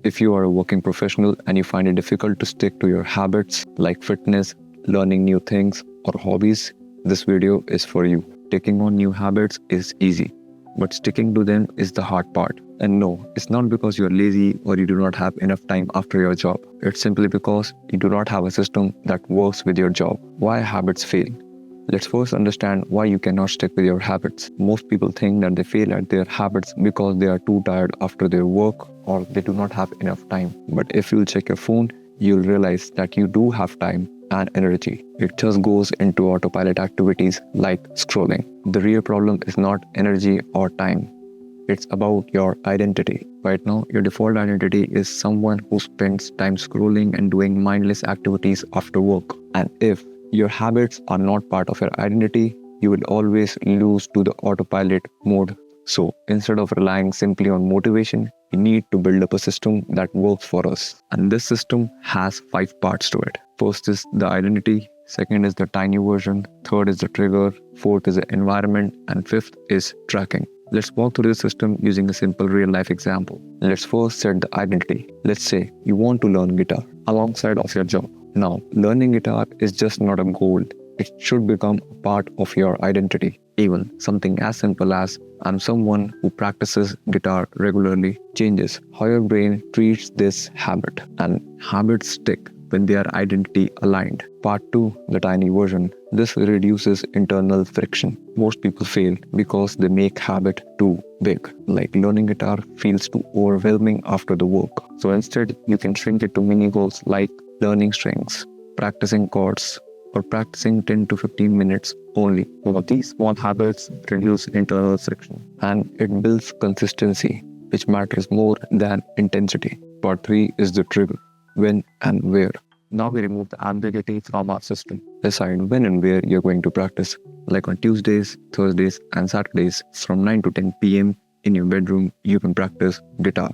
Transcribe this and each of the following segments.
If you are a working professional and you find it difficult to stick to your habits like fitness, learning new things, or hobbies, this video is for you. Taking on new habits is easy, but sticking to them is the hard part. And no, it's not because you're lazy or you do not have enough time after your job. It's simply because you do not have a system that works with your job. Why habits fail? Let's first understand why you cannot stick with your habits. Most people think that they fail at their habits because they are too tired after their work or they do not have enough time. But if you'll check your phone, you'll realize that you do have time and energy. It just goes into autopilot activities like scrolling. The real problem is not energy or time. It's about your identity. Right now, your default identity is someone who spends time scrolling and doing mindless activities after work. And if your habits are not part of your identity, you will always lose to the autopilot mode. So instead of relying simply on motivation, we need to build up a system that works for us. And this system has 5 parts to it. First is the identity, second is the tiny version, third is the trigger, fourth is the environment, and fifth is tracking. Let's walk through the system using a simple real-life example. Let's first set the identity. Let's say you want to learn guitar alongside of your job. Now, learning guitar is just not a goal. It should become a part of your identity. Even something as simple as I'm someone who practices guitar regularly changes how your brain treats this habit. And habits stick when they are identity aligned. Part 2, the tiny version. This reduces internal friction. Most people fail because they make habit too big. Like learning guitar feels too overwhelming after the work. So instead, you can shrink it to mini goals like learning strings, practicing chords, or practicing 10 to 15 minutes only. One of these small habits reduce internal friction and it builds consistency, which matters more than intensity. Part 3 is the trigger, when and where. Now we remove the ambiguity from our system. Decide when and where you're going to practice. Like on Tuesdays, Thursdays, and Saturdays from 9 to 10 p.m. in your bedroom, you can practice guitar.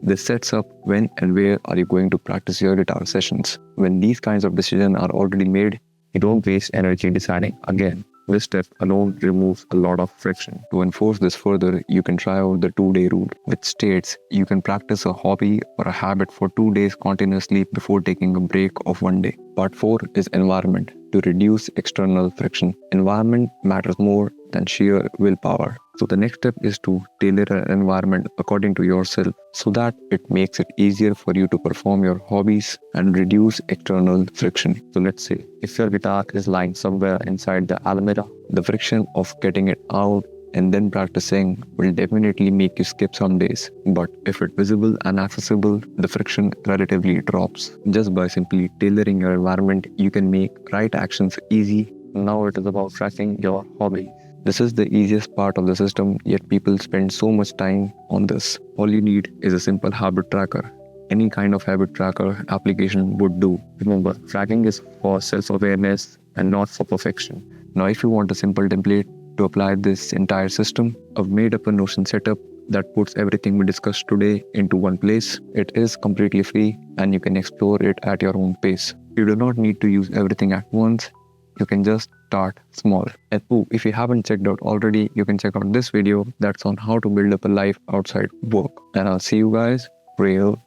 This sets up when and where are you going to practice your guitar sessions. When these kinds of decisions are already made, you don't waste energy deciding again. This step alone removes a lot of friction. To enforce this further, you can try out the 2-day rule, which states you can practice a hobby or a habit for 2 days continuously before taking a break of 1 day. Part 4 is environment. To reduce external friction, environment matters more than sheer willpower. So the next step is to tailor an environment according to yourself so that it makes it easier for you to perform your hobbies and reduce external friction. So let's say if your guitar is lying somewhere inside the almirah, the friction of getting it out and then practicing will definitely make you skip some days. But if it's visible and accessible, the friction relatively drops. Just by simply tailoring your environment, you can make right actions easy. Now it is about tracking your hobby. This is the easiest part of the system, yet people spend so much time on this. All you need is a simple habit tracker. Any kind of habit tracker application would do. Remember, tracking is for self-awareness and not for perfection. Now, if you want a simple template to apply this entire system, I've made up a Notion setup that puts everything we discussed today into one place. It is completely free and you can explore it at your own pace. You do not need to use everything at once. You can just start small. And if you haven't checked out already, you can check out this video that's on how to build up a life outside work. And I'll see you guys real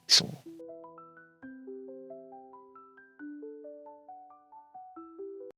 soon.